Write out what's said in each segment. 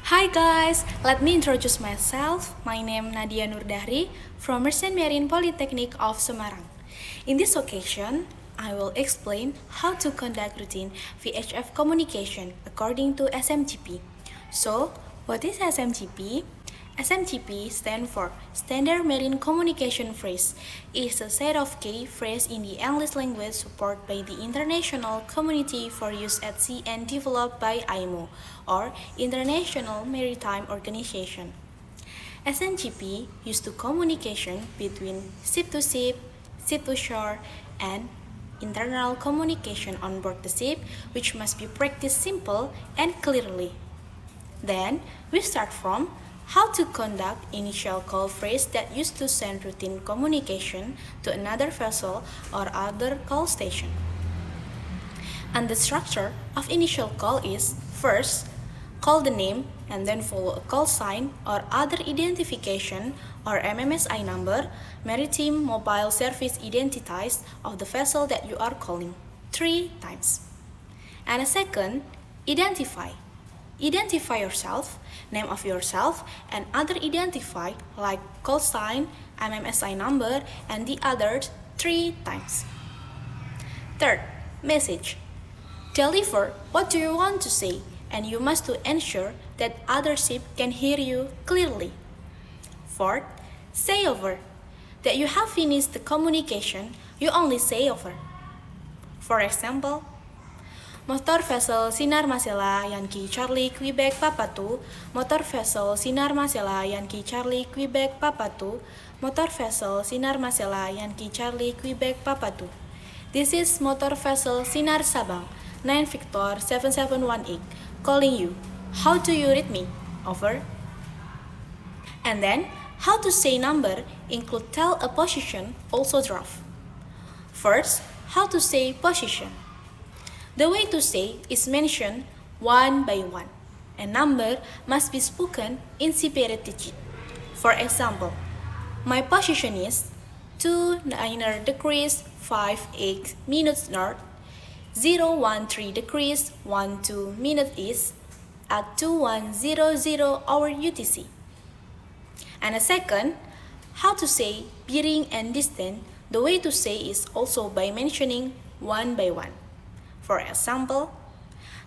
Hi guys, let me introduce myself. My name Nadia Nurdahri from Merchant Marine Polytechnic of Semarang. In this occasion, I will explain how to conduct routine VHF communication according to SMGP. So, what is SMGP? SMGP stands for Standard Marine Communication Phrase. It is a set of key phrases in the English language supported by the international community for use at sea and developed by IMO, or International Maritime Organization. SMGP used to communication between ship to shore, and internal communication on board the ship, which must be practiced simple and clearly. Then, we start from how to conduct initial call phrase that used to send routine communication to another vessel or other call station. And the structure of initial call is first, call the name and then follow a call sign or other identification or MMSI number, Maritime Mobile Service Identities of the vessel that you are calling 3 times. And a second, identify. Identify yourself, name of yourself, and other identify like call sign, MMSI number, and the others 3 times. Third, message. Deliver what do you want to say, and you must to ensure that other ship can hear you clearly. Fourth, say over. That you have finished the communication, you only say over. For example, Motor vessel Sinar Masela Yankee Charlie Quebec Papa 2, motor vessel Sinar Masela Yankee Charlie Quebec Papa 2, motor vessel Sinar Masela Yankee Charlie Quebec Papa 2. This is motor vessel Sinar Sabang 9 Victor 7718 calling you. How do you read me? Over. And then, how to say number include tell a position, also draft. First, how to say position. The way to say is mentioned one by one, and number must be spoken in separate digit. For example, my position is 29 degrees 58 minutes north, 013 degrees 12 minutes east, at 2100 hour UTC. And a second, how to say bearing and distance. The way to say is also by mentioning one by one. For example,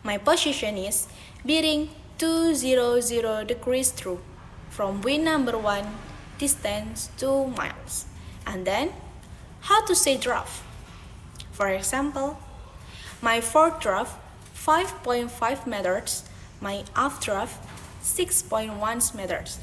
my position is bearing 200 degrees through from wind number 1, distance 2 miles. And then, how to say draft. For example, my fourth draft 5.5 meters, my aft draft 6.1 meters.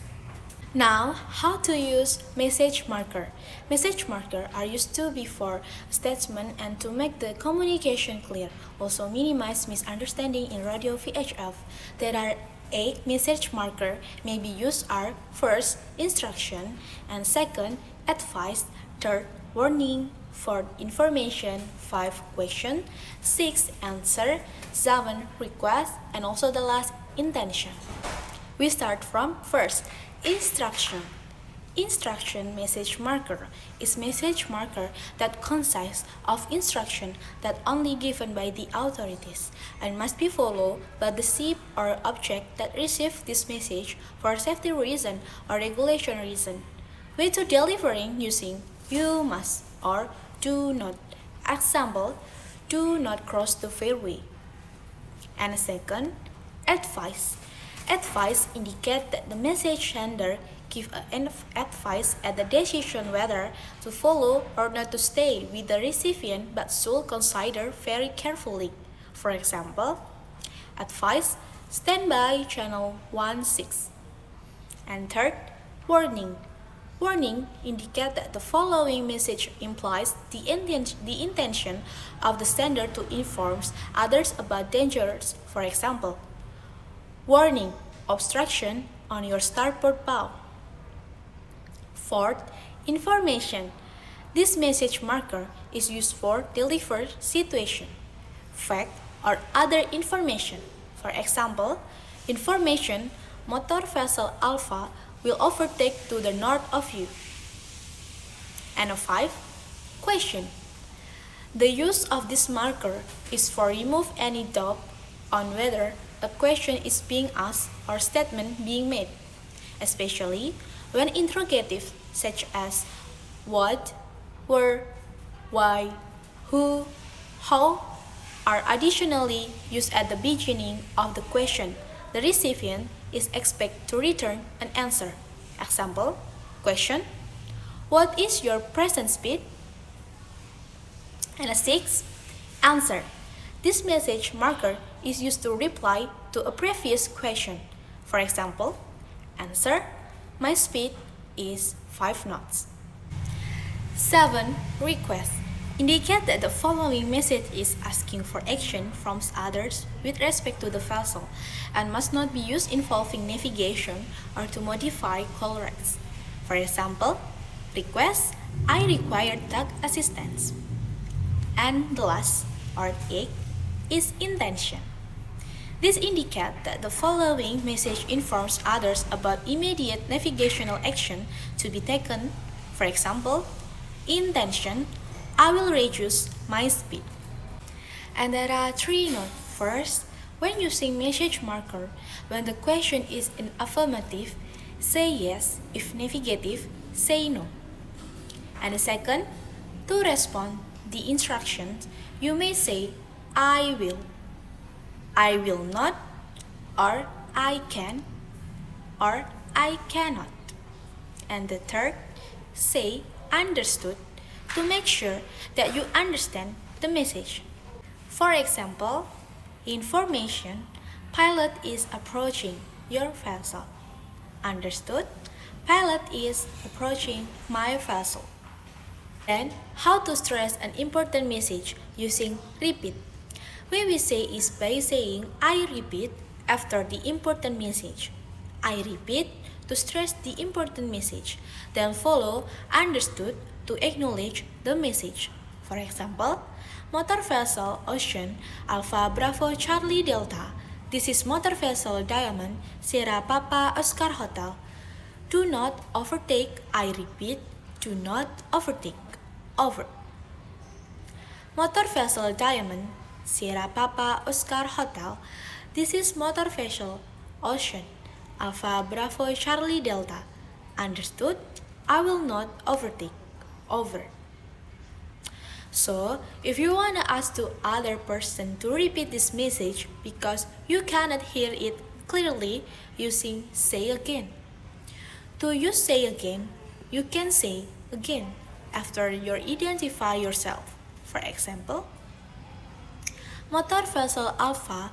Now, how to use message marker. Message marker are used to before statement and to make the communication clear. Also minimize misunderstanding in radio VHF. There are 8 message marker may be used are first, instruction, and second, advice, third, warning, fourth, information, 5, question, 6, answer, 7, request, and also the last, intention. We start from first, instruction. Instruction message marker is message marker that consists of instruction that only given by the authorities and must be followed by the ship or object that receive this message for safety reason or regulation reason. Way to delivering using you must or do not. Example, do not cross the fairway. And second, advice. Advice indicate that the message sender give an advice at the decision whether to follow or not to stay with the recipient but should consider very carefully. For example, advice, stand by channel 16. And third, warning. Warning indicate that the following message implies the intention of the sender to inform others about dangers. For example, warning, obstruction on your starboard bow. Fourth, information. This message marker is used for delivered situation, fact, or other information. For example, information, motor vessel Alpha will overtake to the north of you. And a 5, question. The use of this marker is for remove any doubt on whether a question is being asked or statement being made, especially when interrogatives such as what, where, why, who, how are additionally used at the beginning of the question. The recipient is expected to return an answer. Example, question, what is your present speed? And a 6, answer. This message marker is used to reply to a previous question. For example, answer, my speed is 5 knots. 7. Request. Indicate that the following message is asking for action from others with respect to the vessel and must not be used involving navigation or to modify call routes. For example, request, I require tug assistance. And the last, or 8, is intention. This indicates that the following message informs others about immediate navigational action to be taken. For example, intention, I will reduce my speed. And there are 3 notes. First, when using message marker, when the question is in affirmative, say yes. If negative, say no. And the second, to respond the instructions, you may say I will not, or I can, or I cannot. And the third, say understood to make sure that you understand the message. For example, information, pilot is approaching your vessel. Understood? Pilot is approaching my vessel. Then, how to stress an important message using repeat. Way we say is by saying I repeat after the important message. I repeat to stress the important message, then follow understood to acknowledge the message. For example, motor vessel Ocean Alpha Bravo Charlie Delta. This is motor vessel Diamond Sierra Papa Oscar Hotel. Do not overtake. I repeat, do not overtake. Over. Motor vessel Diamond Sierra Papa Oscar Hotel. This is motor vessel Ocean Alpha Bravo Charlie Delta. Understood? I will not overtake. Over. So, if you want to ask to other person to repeat this message because you cannot hear it clearly using say again. To use say again, you can say again after you identify yourself. For example, motor vessel Alpha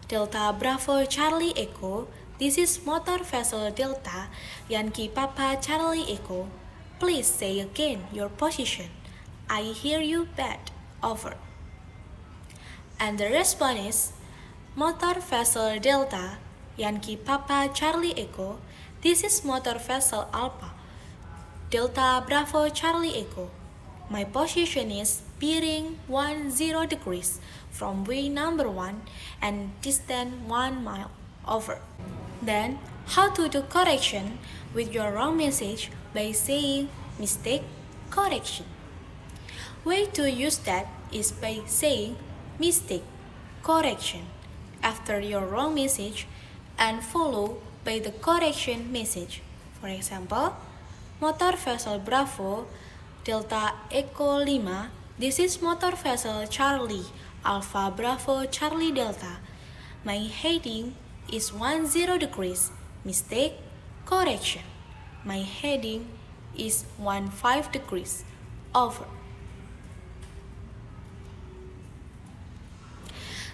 Delta Bravo Charlie Echo. This is motor vessel Delta Yankee Papa Charlie Echo. Please say again your position. I hear you bad. Over. And the response is motor vessel Delta Yankee Papa Charlie Echo. This is motor vessel Alpha Delta Bravo Charlie Echo. My position is bearing 10 degrees from buoy number 1 and distance 1 mile. Over. Then, how to do correction with your wrong message by saying mistake, correction. Way to use that is by saying mistake, correction after your wrong message and follow by the correction message. For example, motor vessel Bravo Delta Echo 5. This is motor vessel Charlie Alpha Bravo Charlie Delta. My heading is 10 degrees. Mistake, correction. My heading is 15 degrees. Over.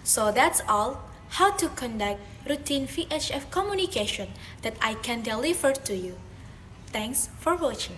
So that's all how to conduct routine VHF communication that I can deliver to you. Thanks for watching.